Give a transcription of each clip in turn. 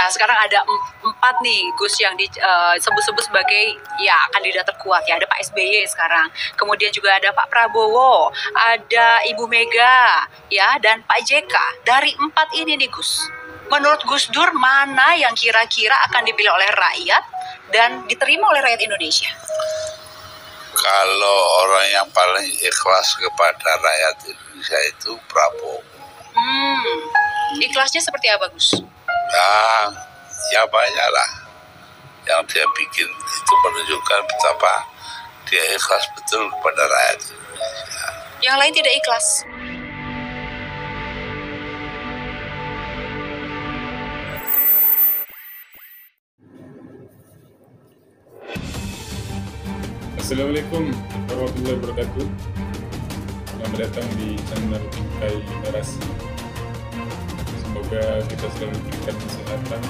Nah, sekarang ada empat nih Gus yang disebut-sebut sebagai ya kandidat terkuat ya. Ada Pak SBY sekarang, kemudian juga ada Pak Prabowo, ada Ibu Mega ya, dan Pak JK. Dari empat ini nih Gus, menurut Gus Dur mana yang kira-kira akan dipilih oleh rakyat dan diterima oleh rakyat Indonesia? Kalau orang yang paling ikhlas kepada rakyat Indonesia itu Prabowo. Ikhlasnya seperti apa Gus? Ya banyak lah yang dia bikin, itu menunjukkan betapa dia ikhlas betul kepada rakyat Indonesia. Yang lain tidak ikhlas. Assalamualaikum warahmatullahi wabarakatuh. Selamat datang di channel Bingkai Narasi. Semoga kita selalu diberikan kesehatan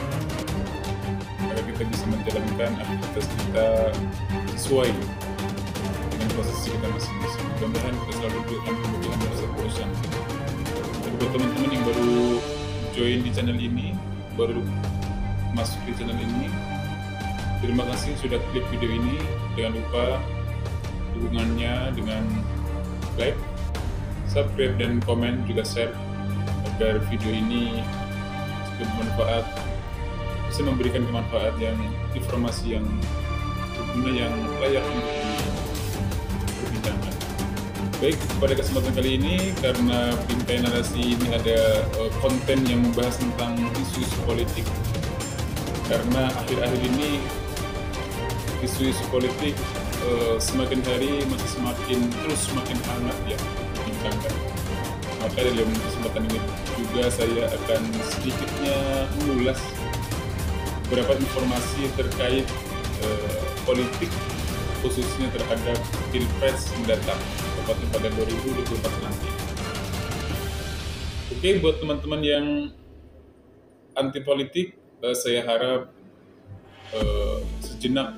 agar kita bisa menjalankan aktivitas kita sesuai dengan posisi kita masing-masing. Mudah-mudahan kita selalu diberikan kemudahan dan kesehatan. Dan buat teman-teman yang baru join di channel ini, baru masuk di channel ini, terima kasih sudah klik video ini. Jangan lupa dukungannya dengan like, subscribe, dan komen, juga share agar video ini cukup bermanfaat, bisa memberikan kemanfaat yang informasi yang berguna, yang layak untuk diperbincangkan. Baik, pada kesempatan kali ini karena Bingkai Narasi ini ada konten yang membahas tentang isu-isu politik, karena akhir-akhir ini isu-isu politik semakin hari masih semakin hangat ya dibincangkan. Maka dalam kesempatan ini juga saya akan sedikitnya mengulas beberapa informasi terkait politik, khususnya terhadap Pilpres mendatang, tepatnya pada 2024 nanti. Oke, buat teman-teman yang anti politik, saya harap sejenak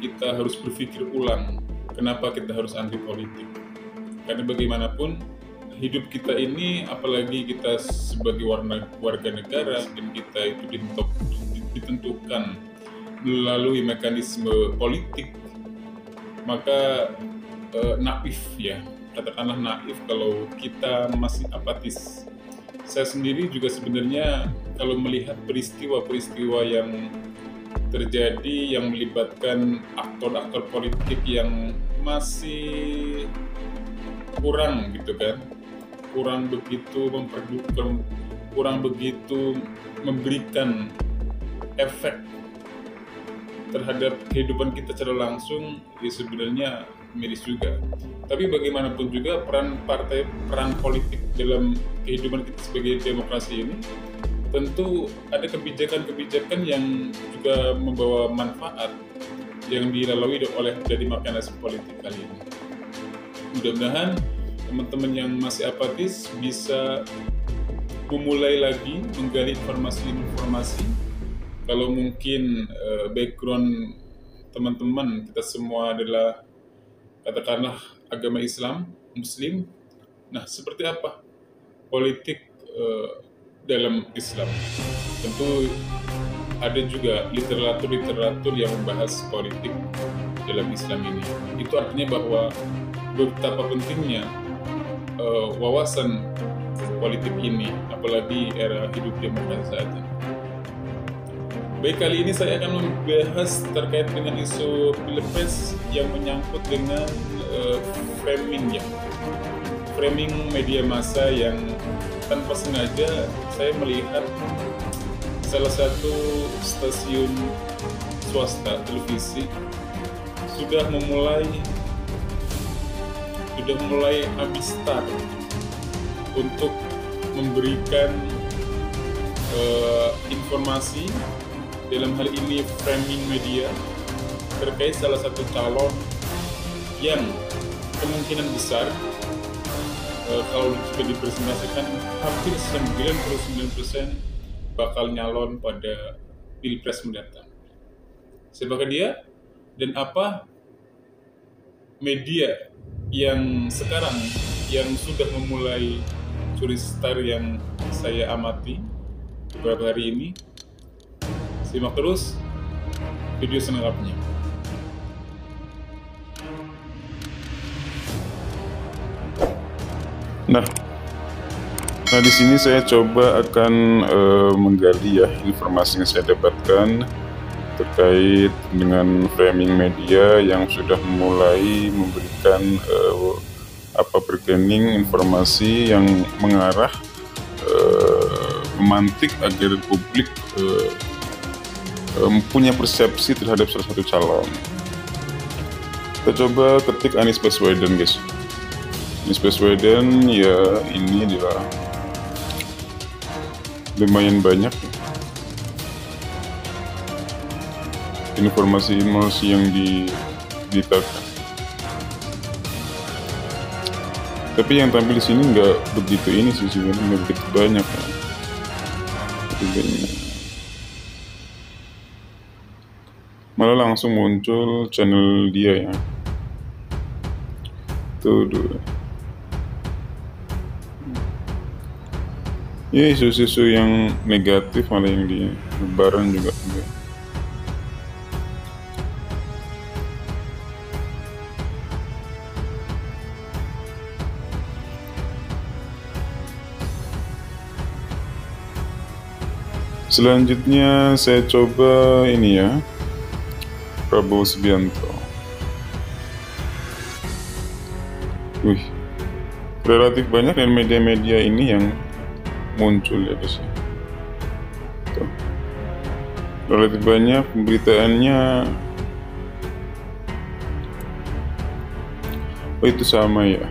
kita harus berpikir ulang kenapa kita harus anti politik. Karena bagaimanapun hidup kita ini, apalagi kita sebagai warga negara, dan kita itu ditentukan melalui mekanisme politik, maka naif ya, katakanlah naif kalau kita masih apatis. Saya sendiri juga sebenarnya kalau melihat peristiwa-peristiwa yang terjadi yang melibatkan aktor-aktor politik yang masih kurang gitu kan, kurang begitu memberikan efek terhadap kehidupan kita secara langsung, ya sebenarnya miris juga. Tapi bagaimanapun juga peran politik dalam kehidupan kita sebagai demokrasi ini, tentu ada kebijakan-kebijakan yang juga membawa manfaat yang dilalui dari mekanisme politik kali ini. Mudah-mudahan teman-teman yang masih apatis bisa memulai lagi menggali informasi-informasi. Kalau mungkin background teman-teman kita semua adalah katakanlah agama Islam, Muslim, nah seperti apa politik dalam Islam? Tentu ada juga literatur yang membahas politik dalam Islam ini. Itu artinya bahwa betapa pentingnya wawasan politik ini, apalagi era hidup demokrasi saat ini. Baik, kali ini saya akan membahas terkait dengan isu Pilpres yang menyangkut dengan framing media massa yang tanpa sengaja saya melihat salah satu stasiun swasta televisi sudah mulai habis start untuk memberikan informasi, dalam hal ini framing media, terkait salah satu calon yang kemungkinan besar kalau sudah dipresentasikan hampir 99% bakal nyalon pada Pilpres mendatang. Siapakah dia dan apa media yang sekarang yang sudah memulai curi star yang saya amati beberapa hari ini, Simak terus video selengkapnya. Nah, di sini saya coba akan menggali ya informasi yang saya dapatkan terkait dengan framing media yang sudah mulai memberikan bergening informasi yang mengarah memantik agar publik punya persepsi terhadap salah satu calon. Kita coba ketik Anies Baswedan, guys. Anies Baswedan ya, ini adalah lumayan banyak informasi-informasi yang diberitakan. Tapi yang tampil di sini nggak begitu ini sih, sebenarnya nggak begitu banyak ya. Malah langsung muncul channel dia ya. Tuh. Ya, isu-isu yang negatif malah yang di Lebaran juga. Selanjutnya saya coba ini ya, Prabowo Subianto. Relatif banyak dan media-media ini yang muncul ya guys. Tuh. Relatif banyak pemberitaannya. Oh, itu sama ya.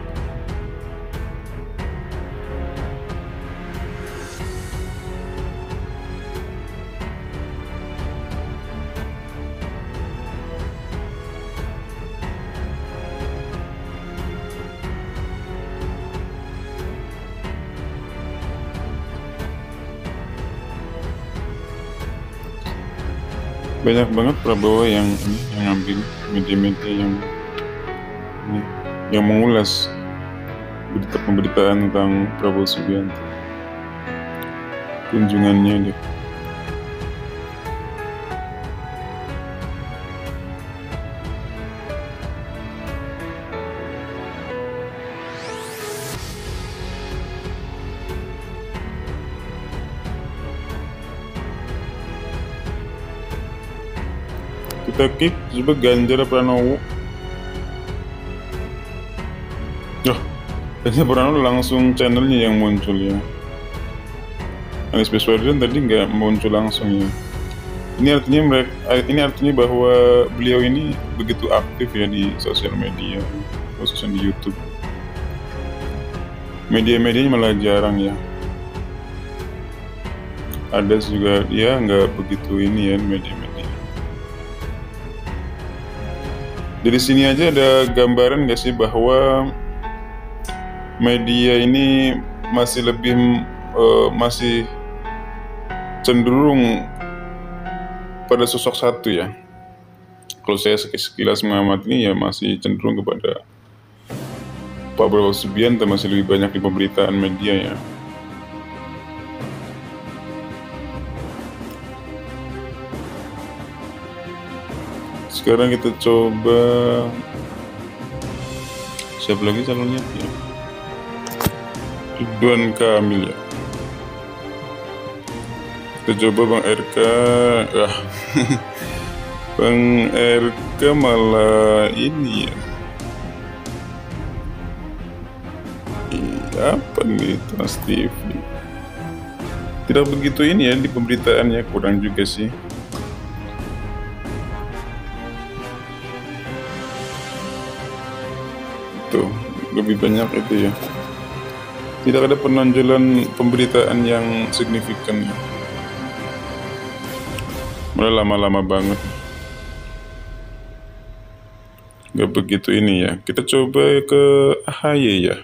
Banyak banget Prabowo yang ngambil media-media yang mengulas pemberitaan tentang Prabowo Subianto, kunjungannya dia. Kita klik coba Ganjar Pranowo. Ganjar Pranowo langsung channelnya yang muncul ya. Anies Baswedan tadi nggak muncul langsung ya. Ini artinya bahwa beliau ini begitu aktif ya di sosial media, khususnya di YouTube. Media-medianya malah jarang ya. Ada juga dia nggak begitu ini ya media-media. Dari sini aja ada gambaran nggak sih bahwa media ini masih masih cenderung pada sosok satu ya. Kalau saya sekilas mengamati ya masih cenderung kepada Pak Prabowo Subianto, masih lebih banyak di pemberitaan media ya. Sekarang kita coba siapa lagi calonnya ya? Ridwan Kamil ya. Kita coba Bang RK. Bang RK malah ini ya. Apa nih, Trans TV? Tidak begitu ini ya di pemberitaannya, kurang juga sih. Tuh, lebih banyak itu ya. Tidak ada penonjolan pemberitaan yang signifikan ya. Malah lama-lama banget. Gak begitu ini ya. Kita coba ke AHY ya.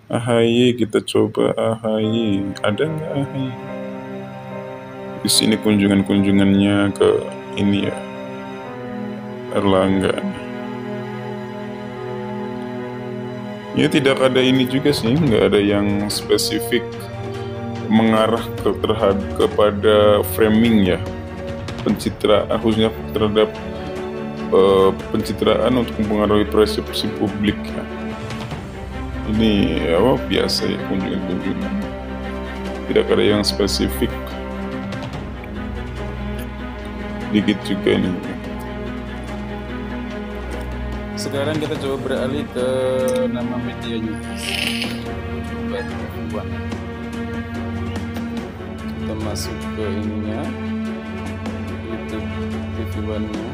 AHY, kita coba AHY. Ada nggak AHY? Di sini kunjungannya ke ini ya, Erlangga. Ya tidak ada ini juga sih, nggak ada yang spesifik mengarah kepada framing ya. pencitraan, khususnya terhadap pencitraan untuk mempengaruhi persepsi publik ya. Ini biasa ya, kunjungan-kunjungan, tidak ada yang spesifik. Dikit juga nih. Sekarang kita coba beralih ke nama medianya. Coba kita masuk ke ininya, YouTube TV One-nya.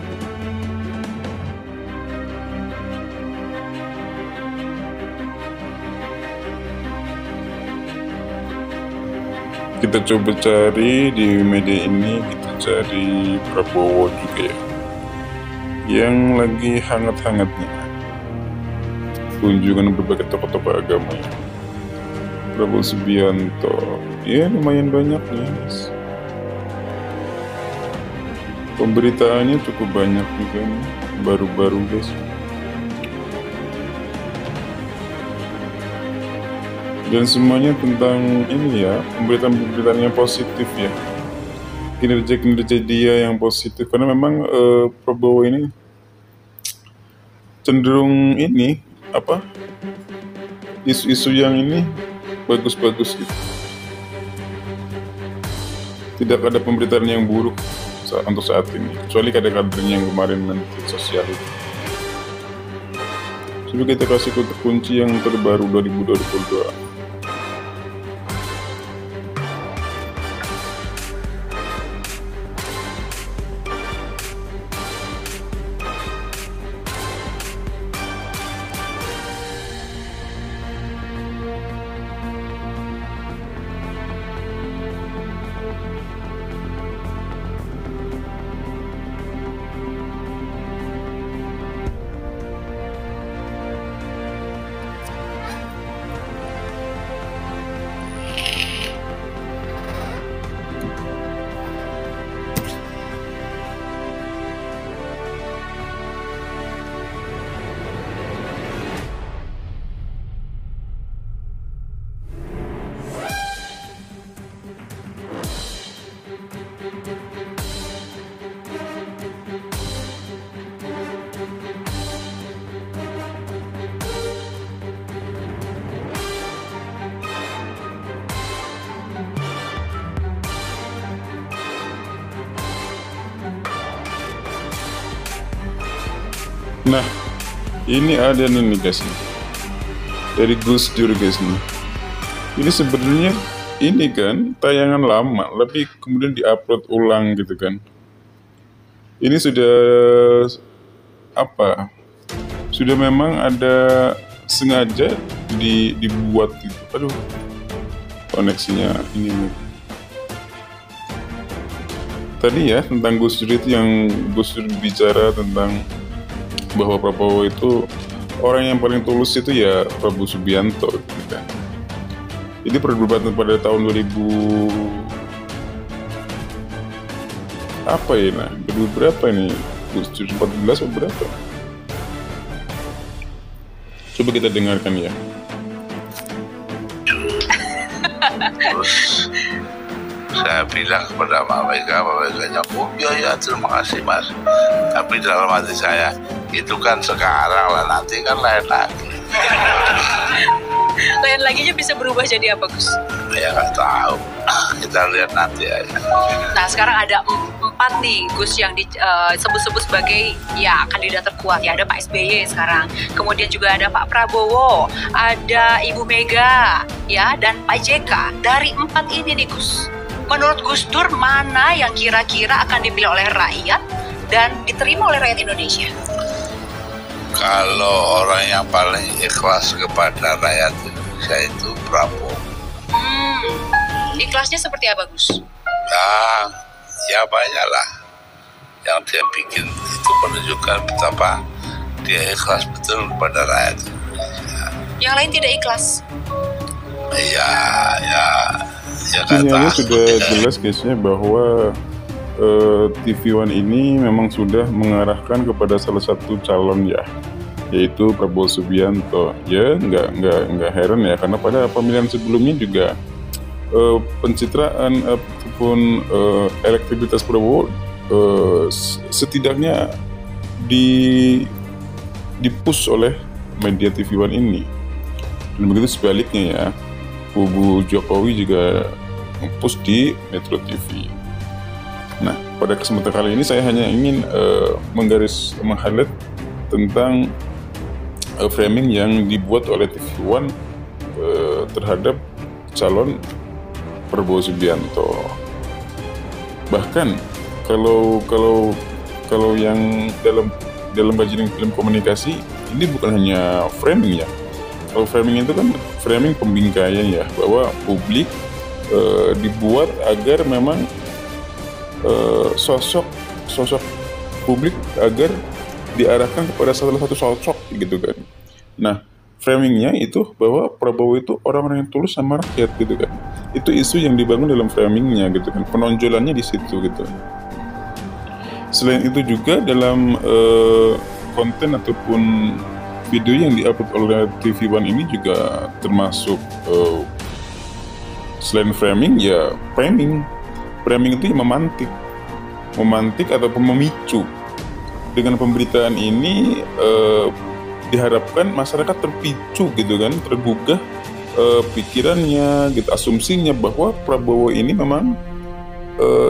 Kita coba cari di media ini, kita cari Prabowo juga ya, yang lagi hangat-hangatnya kunjungan berbagai tokoh-tokoh agama ya. Prabowo Subianto ya lumayan banyak nih guys, pemberitaannya cukup banyak juga nih, baru-baru guys. Dan semuanya tentang ini ya, pemberitaan-pemberitaan yang positif ya, kinerja-kinerja dia yang positif, karena memang Prabowo ini cenderung ini isu-isu yang ini bagus-bagus gitu, tidak ada pemberitaan yang buruk untuk saat ini, kecuali kader-kadernya yang kemarin menteri sosial itu. Coba kita kasih kunci yang terbaru 2022. Nah, ini ada nih guys nih, dari Gus Dur guys nih. Ini sebenarnya ini kan tayangan lama, tapi kemudian diupload ulang gitu kan. Ini sudah sudah memang ada sengaja dibuat gitu. Aduh, koneksinya ini nih. Tadi ya tentang Gus Dur itu, yang Gus Dur bicara tentang bahwa Prabowo itu orang yang paling tulus itu ya Prabowo Subianto gitu kan. Ini perdebatan pada tahun 2000 berapa ini, Gus Dur 14 atau berapa? Coba kita dengarkan ya. Terus saya bilang kepada Mega oh ya terima kasih Mas, tapi dalam hati saya, itu kan sekarang lah, nanti kan lain lagi. Lain laginya bisa berubah jadi apa, Gus? Ya nggak tahu, kita lihat nanti aja. Nah, sekarang ada 4 nih Gus yang disebut-sebut sebagai ya kandidat terkuat ya. Ada Pak SBY sekarang, kemudian juga ada Pak Prabowo, ada Ibu Mega ya, dan Pak JK. Dari 4 ini nih Gus, menurut Gus Dur mana yang kira-kira akan dipilih oleh rakyat dan diterima oleh rakyat Indonesia? Kalau orang yang paling ikhlas kepada rakyat Indonesia itu Prabowo. Ikhlasnya seperti apa, Gus? Ya banyak lah yang dia bikin, itu menunjukkan betapa dia ikhlas betul kepada rakyat Indonesia. Yang lain tidak ikhlas? Ya Sinyalnya sudah jelas guysnya bahwa TV One ini memang sudah mengarahkan kepada salah satu calon ya, yaitu Prabowo Subianto. Ya nggak heran ya, karena pada pemilihan sebelumnya juga pencitraan ataupun elektabilitas Prabowo setidaknya dipush oleh media TV One ini. Dan begitu sebaliknya ya, kubu Jokowi juga push di Metro TV. Nah, pada kesempatan kali ini saya hanya ingin meng-highlight tentang framing yang dibuat oleh TV One terhadap calon Prabowo Subianto. Bahkan kalau yang dalam kajian film komunikasi ini bukan hanya framing ya. Kalau framing itu kan framing pembingkaian ya, bahwa publik dibuat agar memang sosok publik agar diarahkan kepada salah satu sosok gitu kan. Nah, framingnya itu bahwa Prabowo itu orang-orang yang tulus sama rakyat gitu kan. Itu isu yang dibangun dalam framingnya gitu kan. Penonjolannya di situ gitu. Selain itu juga dalam konten ataupun video yang diupload oleh TV One ini juga termasuk selain framing ya framing itu memantik ataupun memicu. Dengan pemberitaan ini diharapkan masyarakat terpicu gitu kan, tergugah pikirannya gitu, asumsinya bahwa Prabowo ini memang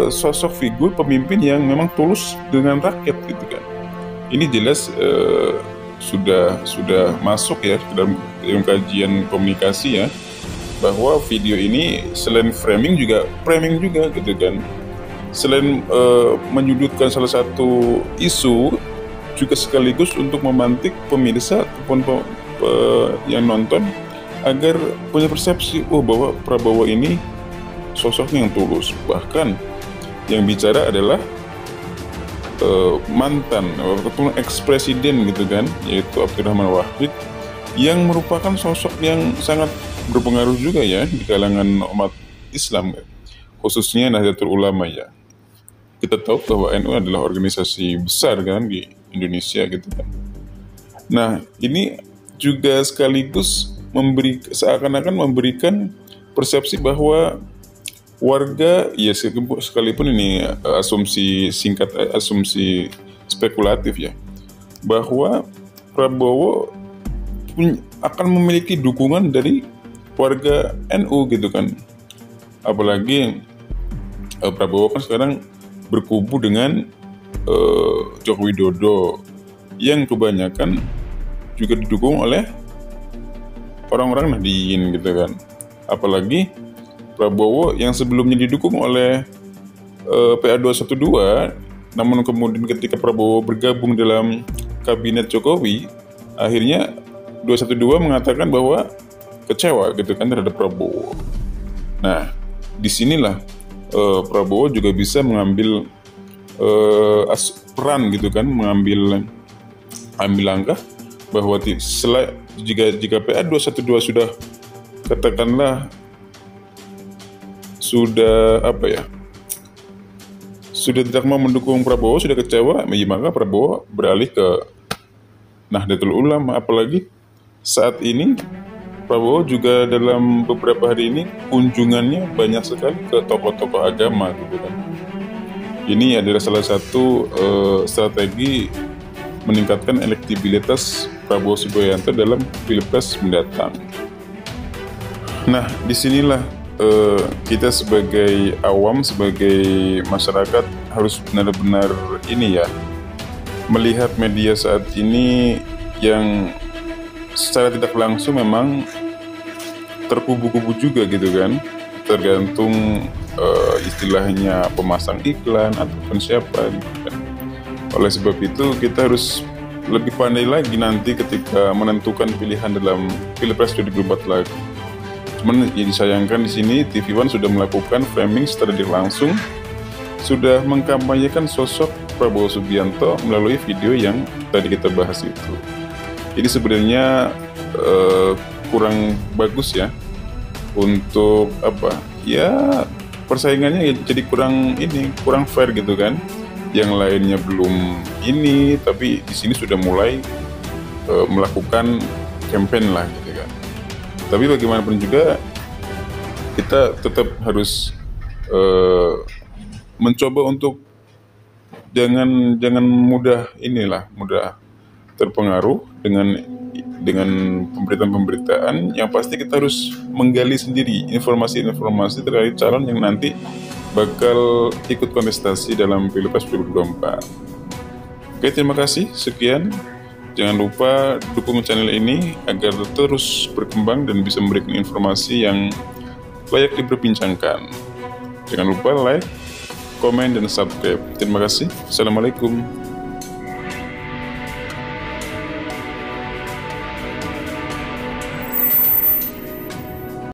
sosok figur pemimpin yang memang tulus dengan rakyat gitu kan. Ini jelas sudah masuk ya ke dalam kajian komunikasi ya, bahwa video ini selain framing juga gitu kan. Selain menyudutkan salah satu isu, juga sekaligus untuk memantik pemirsa ataupun yang nonton agar punya persepsi bahwa Prabowo ini sosoknya yang tulus. Bahkan yang bicara adalah mantan ataupun ex-presiden gitu kan, yaitu Abdurrahman Wahid, yang merupakan sosok yang sangat berpengaruh juga ya di kalangan umat Islam, khususnya Nahdlatul Ulama ya. Kita tahu bahwa NU adalah organisasi besar kan di Indonesia gitu kan. Nah, ini juga sekaligus seakan-akan memberikan persepsi bahwa warga, ya sekalipun ini asumsi spekulatif ya, bahwa Prabowo akan memiliki dukungan dari warga NU gitu kan. Apalagi Prabowo kan sekarang berkubu dengan Joko Widodo yang kebanyakan juga didukung oleh orang-orang Nahdliyin gitu kan. Apalagi Prabowo yang sebelumnya didukung oleh PA212, namun kemudian ketika Prabowo bergabung dalam kabinet Jokowi, akhirnya 212 mengatakan bahwa kecewa gitu kan terhadap Prabowo. Nah, disinilah Prabowo juga bisa mengambil peran gitu kan, mengambil langkah bahwa jika PA212 sudah katakanlah sudah tidak mau mendukung Prabowo, sudah kecewa, maka Prabowo beralih ke Nahdlatul Ulama. Apalagi saat ini Prabowo juga dalam beberapa hari ini kunjungannya banyak sekali ke tokoh-tokoh agama gitu kan. Ini adalah salah satu strategi meningkatkan elektabilitas Prabowo Subianto dalam Pilpres mendatang. Nah, disinilah kita sebagai awam, sebagai masyarakat harus benar-benar ini ya, melihat media saat ini yang secara tidak langsung memang terkubu-kubu juga gitu kan, tergantung istilahnya pemasang iklan ataupun siapa gitu kan. Oleh sebab itu kita harus lebih pandai lagi nanti ketika menentukan pilihan dalam Pilpres 2024 lagi. Cuman yang disayangkan di sini TV One sudah melakukan framing secara tidak langsung, sudah mengkampanyekan sosok Prabowo Subianto melalui video yang tadi kita bahas itu. Jadi sebenarnya kurang bagus ya untuk persaingannya jadi kurang fair gitu kan. Yang lainnya belum ini, tapi di sini sudah mulai melakukan campaign lah gitu kan. Tapi bagaimanapun juga kita tetap harus mencoba untuk jangan mudah mudah terpengaruh dengan pemberitaan. Yang pasti kita harus menggali sendiri informasi-informasi terkait calon yang nanti bakal ikut kontestasi dalam Pilpres 2024. Oke, terima kasih. Sekian. Jangan lupa dukung channel ini agar terus berkembang dan bisa memberikan informasi yang layak diperbincangkan. Jangan lupa like, komen, dan subscribe. Terima kasih. Assalamualaikum.